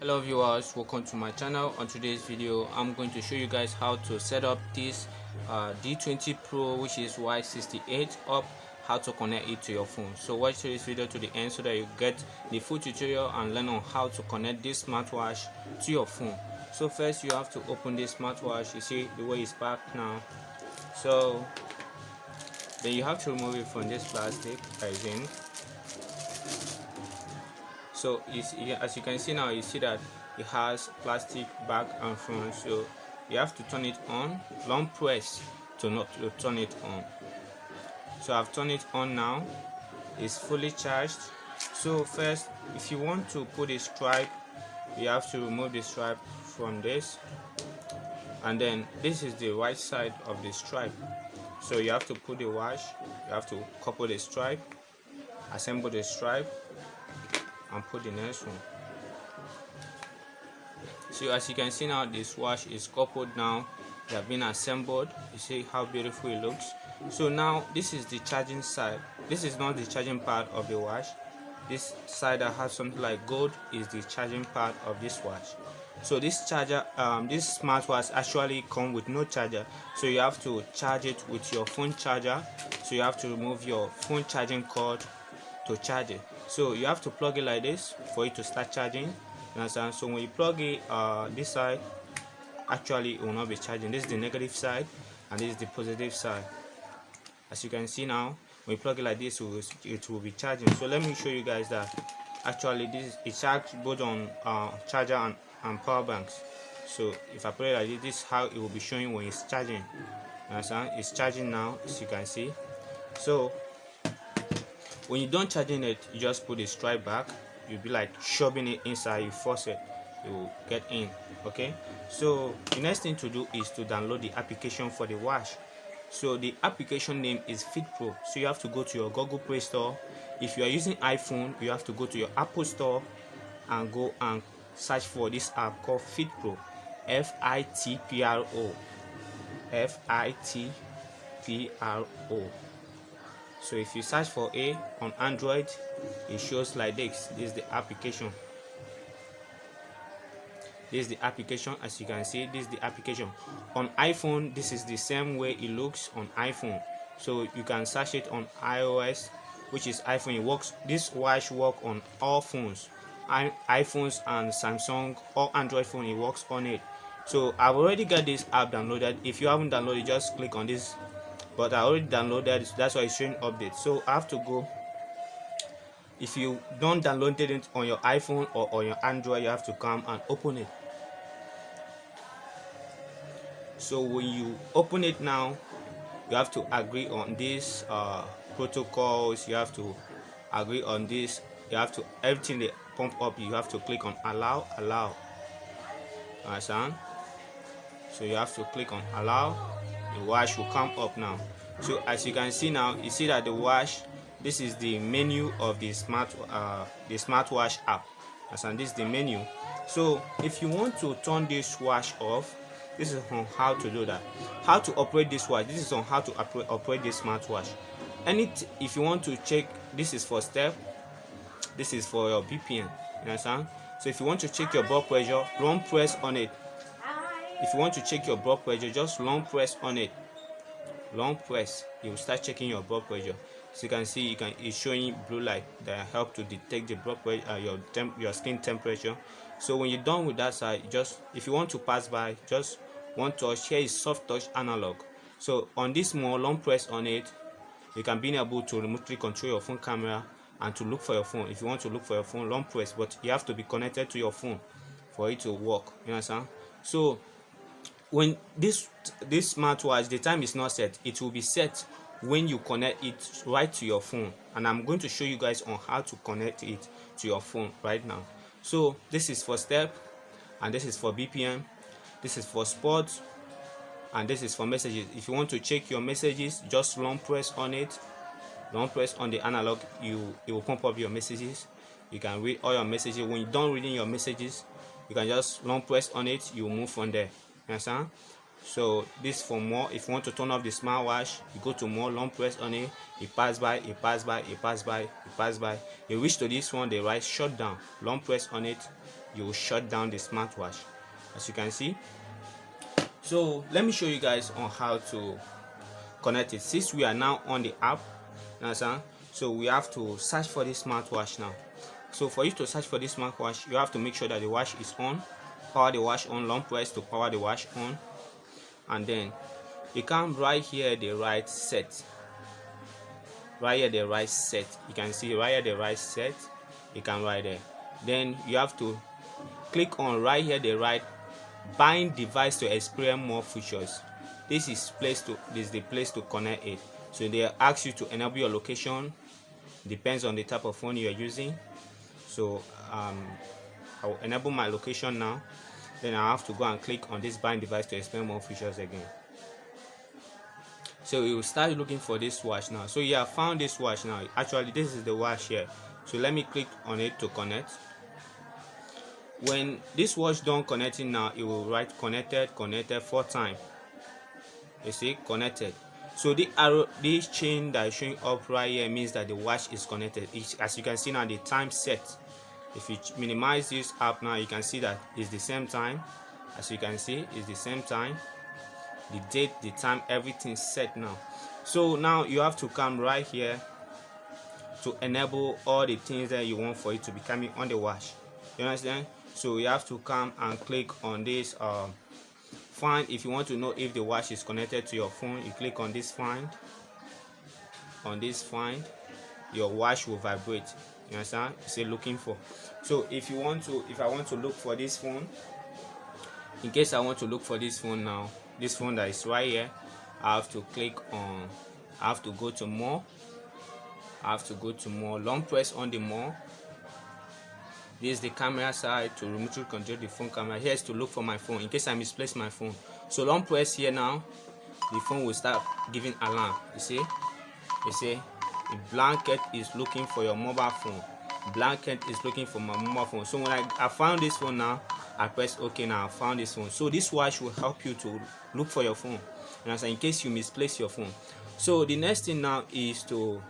Hello viewers, welcome to my channel. On today's video I'm going to show you guys how to set up this D20Pro, which is Y68 up, how to connect it to your phone. So watch this video to the end so that you get the full tutorial and learn on how to connect this smartwatch to your phone. So first you have to open this smartwatch. You see the way it's packed now. So then you have to remove it from this plastic that is in. So as you can see now, you see that it has plastic back and front, so you have to turn it on, long press to turn it on. So I've turned it on now, it's fully charged. So first, if you want to put a stripe, you have to remove the stripe from this, and then this is the right side of the stripe. So you have to put the watch, you have to couple the stripe, assemble the stripe, and put the next one. So as you can see now, this watch is coupled now. They have been assembled. You see how beautiful it looks. So now this is the charging side. This is not the charging part of the watch. This side that has something like gold is the charging part of this watch. So this charger, this smartwatch actually comes with no charger, so you have to charge it with your phone charger. So you have to remove your phone charging cord to charge it. So you have to plug it like this for it to start charging. You understand? So when you plug it this side, actually it will not be charging. This is the negative side and this is the positive side. As you can see now, when you plug it like this, it will be charging. So let me show you guys that actually this is charged both on charger and power banks. So if I put it like this, this is how it will be showing when it's charging. You understand? It's charging now, as you can see. So when you're done charging it, you just put the stripe back. You'll be like shoving it inside, you force it, you will get in. Okay, so the next thing to do is to download the application for the watch. So the application name is FitPro. So you have to go to your Google Play Store. If you are using iPhone, you have to go to your Apple Store and go and search for this app called FitPro. FITPRO. FITPRO. So if you search for A on Android, it shows like this. This is the application. This is the application. As you can see, this is the application. On iPhone, this is the same way it looks on iPhone. So you can search it on iOS, which is iPhone. It works. This watch works on all phones, iPhones and Samsung or Android phone. It works on it. So I've already got this app downloaded. If you haven't downloaded, just click on this. But I already downloaded, so that's why it's showing update. So I have to go. If you don't download it on your iPhone or on your Android, you have to come and open it. So when you open it now, you have to agree on these protocols. You have to agree on this. You have to, everything they pump up, you have to click on allow. Understand? So you have to click on allow. The watch will come up now. So as you can see now, you see that the watch, this is the menu of the smartwatch app. And this is the menu. So if you want to turn this watch off, this is on how to do that. How to operate this watch, this is on how to operate this smartwatch. If you want to check, this is for step, this is for your BPM. You understand? So if you want to check your blood pressure, long press on it. If you want to check your blood pressure, just long press on it. Long press, you will start checking your blood pressure. So you can see, it's showing blue light that help to detect the blood pressure, your skin temperature. So when you're done with that side, if you want to pass by, just one touch. Here is soft touch analog. So on this more long press on it, you can be able to remotely control your phone camera and to look for your phone. If you want to look for your phone, long press, but you have to be connected to your phone for it to work. You understand? So when this smartwatch, the time is not set, it will be set when you connect it right to your phone, and I'm going to show you guys on how to connect it to your phone right now. So this is for step, and this is for BPM, this is for sports, and this is for messages. If you want to check your messages, just long press on it, long press on the analog, it will pump up your messages. You can read all your messages. When you're done reading your messages, you can just long press on it, you will move from there. Understand? So this for more. If you want to turn off the smartwatch, you go to more, long press on it, it pass by, it pass by, it pass by, it pass by. You reach to this one, they write shut down, long press on it, you will shut down the smartwatch, as you can see. So let me show you guys on how to connect it. Since we are now on the app, understand? So we have to search for this smartwatch now. So for you to search for this smartwatch, you have to make sure that the watch is on. Power the watch on, long press to power the watch on, and then you come right here, the right set. Right here, the right set. You can see right here, the right set. You can right there. Then you have to click on right here, the right bind device to experience more features. This is the place to connect it. So they ask you to enable your location. Depends on the type of phone you are using. So I'll enable my location now. Then I have to go and click on this bind device to experience more features again. So you will start looking for this watch now. So you have found this watch now. Actually, this is the watch here. So let me click on it to connect. When this watch done connecting now, it will write connected 4 times. You see, connected. So the arrow, this chain that is showing up right here means that the watch is connected. As you can see now, the time set. If you minimize this app now, you can see that it's the same time. As you can see, it's the same time. The date, the time, everything set now. So now you have to come right here to enable all the things that you want for it to be coming on the watch. You understand? So you have to come and click on this find. If you want to know if the watch is connected to your phone, you click on this find. On this find, your watch will vibrate. You understand? You say looking for. So if I want to look for this phone, in case I want to look for this phone now, this phone that is right here, I have to click on, I have to go to more. I have to go to more, long press on the more. This is the camera side to remotely control the phone camera. Here is to look for my phone in case I misplace my phone. So long press here now, the phone will start giving alarm. You see, the blanket is looking for your mobile phone. Blanket is looking for my mobile phone. So when I found this phone now, I press OK. Now I found this phone. So this watch will help you to look for your phone, and in case you misplace your phone. So the next thing now is to,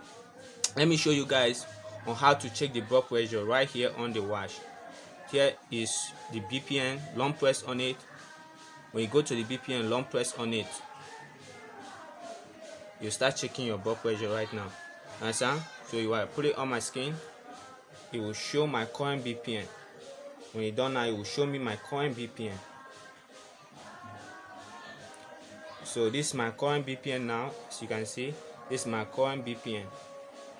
let me show you guys on how to check the blood pressure right here on the watch. Here is the BPM, long press on it. When you go to the BPM, long press on it, you start checking your blood pressure right now. Understand? So you will put it on my screen, it will show my current BPM. When you're done now, it will show me my current BPM. So this is my current BPM now. As you can see, this is my current BPM.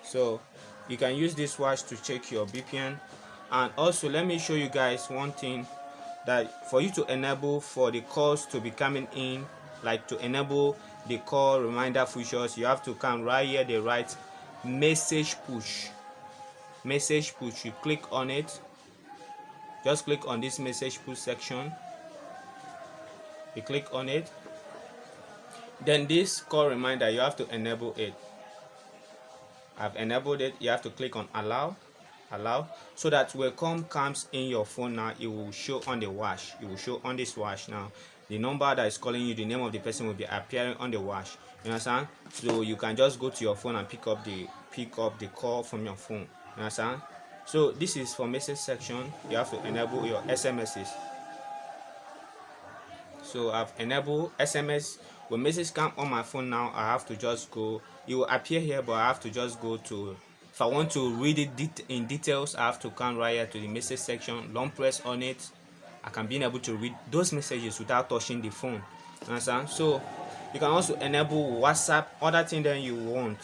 So you can use this watch to check your BPM. And also let me show you guys one thing, that for you to enable for the calls to be coming in, like to enable the call reminder features, you have to come right here, the right message push. Message push, you click on it. Just click on this message push section. You click on it. Then this call reminder, you have to enable it. I've enabled it. You have to click on allow, so that when call comes in your phone now, it will show on the watch. It will show on this watch now. The number that is calling you, the name of the person will be appearing on the watch. You understand? So you can just go to your phone and pick up the call from your phone. You understand? So this is for message section. You have to enable your SMSs. So I've enabled SMS. When message come on my phone now, I have to just go. It will appear here, but I have to just go to, if I want to read it in details, I have to come right here to the message section, long press on it. I can be able to read those messages without touching the phone. Understand? So you can also enable WhatsApp, other things that you want,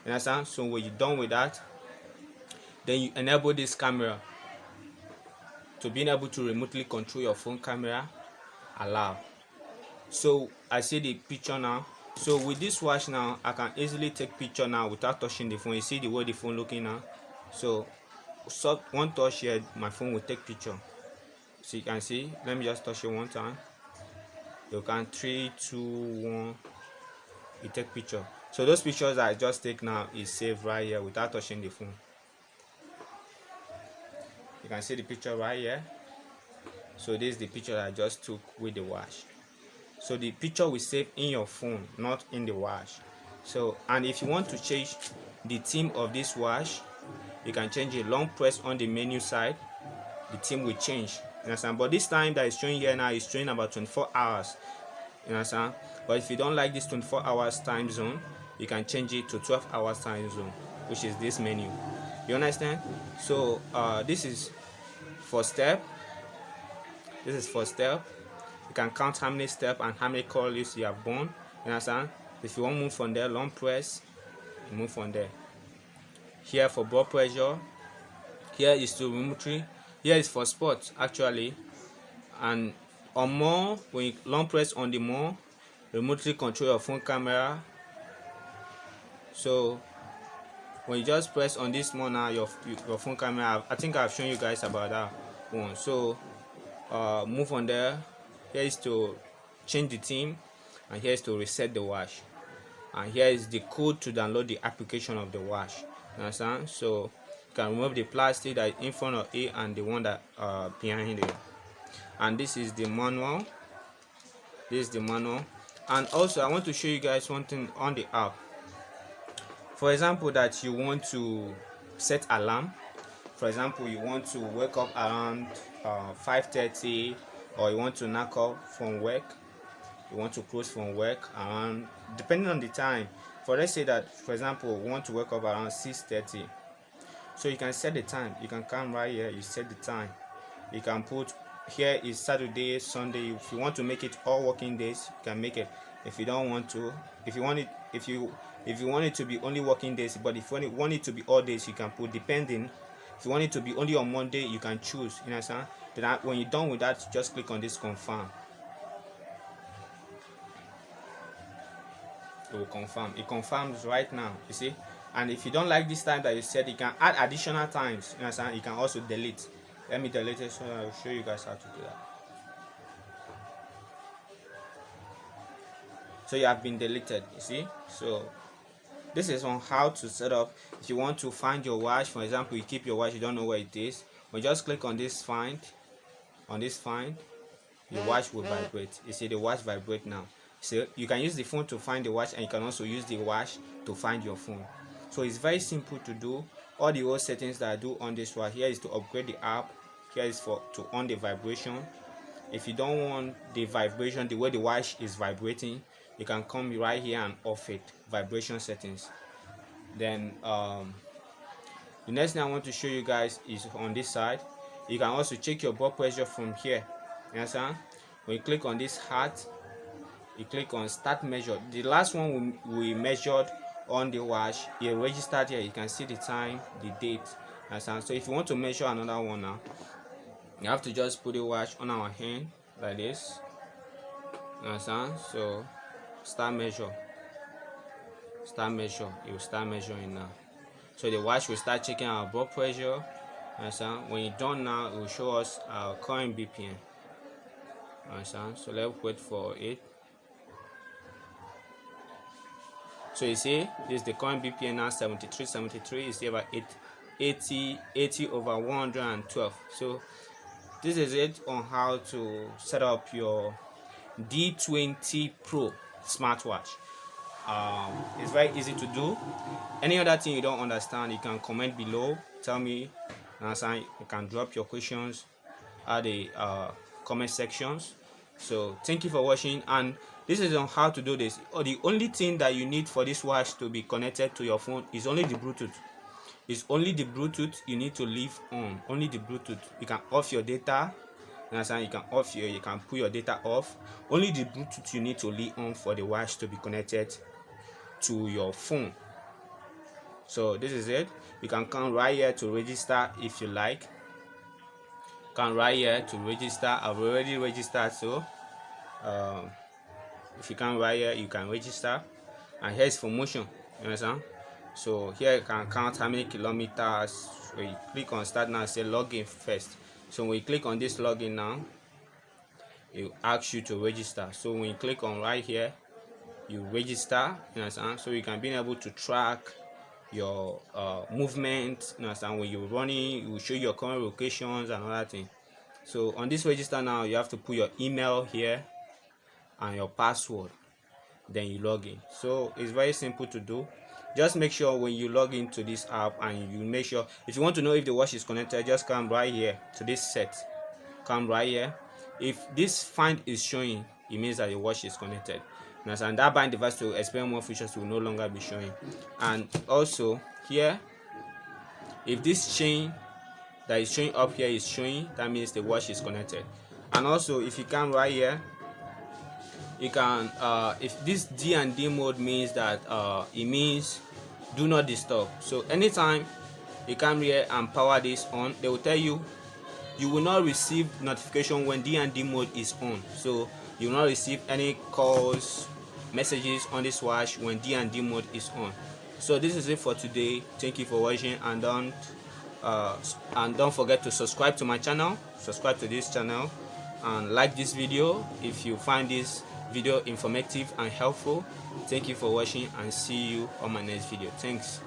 understand? So when you're done with that, then you enable this camera to being able to remotely control your phone camera. Allow. So I see the picture now. So with this watch now, I can easily take picture now without touching the phone. You see the way the phone looking now. So one touch here, my phone will take picture. So you can see. Let me just touch it one time. You can 3, 2, 1. You take picture. So those pictures that I just take now is saved right here without touching the phone. You can see the picture right here. So this is the picture that I just took with the watch. So the picture will save in your phone, not in the watch. So, and if you want to change the theme of this watch, you can change it. Long press on the menu side. the team will change. You understand? But this time that is showing here now is showing about 24 hours. You understand? But if you don't like this 24 hours time zone, you can change it to 12 hours time zone, which is this menu. You understand? So this is for step. This is for step. You can count how many steps and how many curls you have done. You understand? If you want to move from there, long press, you move from there. Here for blood pressure. Here is to telemetry. Here is for sports actually. And on more, when you long press on the more, remotely control your phone camera. So when you just press on this more now, your phone camera, I think I've shown you guys about that one. So move on there. Here is to change the theme, and here is to reset the watch, and here is the code to download the application of the watch. You understand? So you can remove the plastic that is in front of it and the one that behind it. And this is the manual. This is the manual. And also I want to show you guys one thing on the app. For example, that you want to set alarm. For example, you want to wake up around 5:30, or you want to knock off from work, you want to close from work around, depending on the time. For let's say that, for example, you want to wake up around 6:30, so you can set the time. You can come right here, you set the time. You can put here is Saturday, Sunday. If you want to make it all working days, you can make it. If you don't want to, if you want it to be only working days, but if you want it to be all days, you can put depending. If you want it to be only on Monday, you can choose. You understand? Then when you're done with that, just click on this confirm. It will confirm. It confirms right now. You see? And if you don't like this time that you said, you can add additional times. You understand? You can also delete. Let me delete it so I will show you guys how to do that. So you have been deleted. You see? So this is on how to set up. If you want to find your watch, for example, you keep your watch, you don't know where it is, we just click on this find. On this find, your watch will vibrate. You see the watch vibrate now. So you can use the phone to find the watch, and you can also use the watch to find your phone. So it's very simple to do. All the old settings that I do on this watch, here is to upgrade the app, here is to on the vibration. If you don't want the vibration the way the watch is vibrating, you can come right here and off it, vibration settings. Then the next thing I want to show you guys is on this side. You can also check your blood pressure from here. You understand? When you click on this heart, you click on start measure. The last one we measured on the watch, it registered here. You can see the time, the date. Understand? So if you want to measure another one now, you have to just put the watch on our hand like this. Understand? So start measure. Start measure. It will start measuring now. So the watch will start checking our blood pressure. Understand? When you're done now, it will show us our current BPM. Understand? So let's wait for it. So you see, this is the current BPM now, 73. You see about 80 over 112. So this is it on how to set up your D20Pro smartwatch. It's very easy to do. Any other thing you don't understand, you can comment below, tell me. You can drop your questions at the comment sections. So thank you for watching, and this is on how to do this. The only thing that you need for this watch to be connected to your phone is only the Bluetooth. It's only the Bluetooth you need to leave on. Only the Bluetooth. You can off your data. You can put your data off. Only the Bluetooth you need to leave on for the watch to be connected to your phone. So this is it. You can come right here to register if you like. Come right here to register. I've already registered, so if you come right here, you can register. And here's for motion. You understand? So here you can count how many kilometers. When you click on start now, say login first. So when you click on this login now, it asks you to register. So when you click on right here, you register. You understand? So you can be able to track your movement. You understand? When you're running, it will show your current locations and other things. So on this register now, you have to put your email here and your password, then you log in. So it's very simple to do. just make sure when you log into this app, and you make sure, if you want to know if the watch is connected, just come right here to this set, come right here. If this find is showing, it means that the watch is connected, and that bind device to expand more features will no longer be showing. And also here, if this chain that is showing up here is showing, that means the watch is connected. And also if you come right here, you can if this D&D mode means that it means do not disturb. So anytime you come here and power this on, they will tell you you will not receive notification when D&D mode is on. So you will not receive any calls, messages on this watch when D&D mode is on. So this is it for today. Thank you for watching, and don't forget to subscribe to my channel, subscribe to this channel, and like this video if you find this video informative and helpful. Thank you for watching, and see you on my next video. Thanks.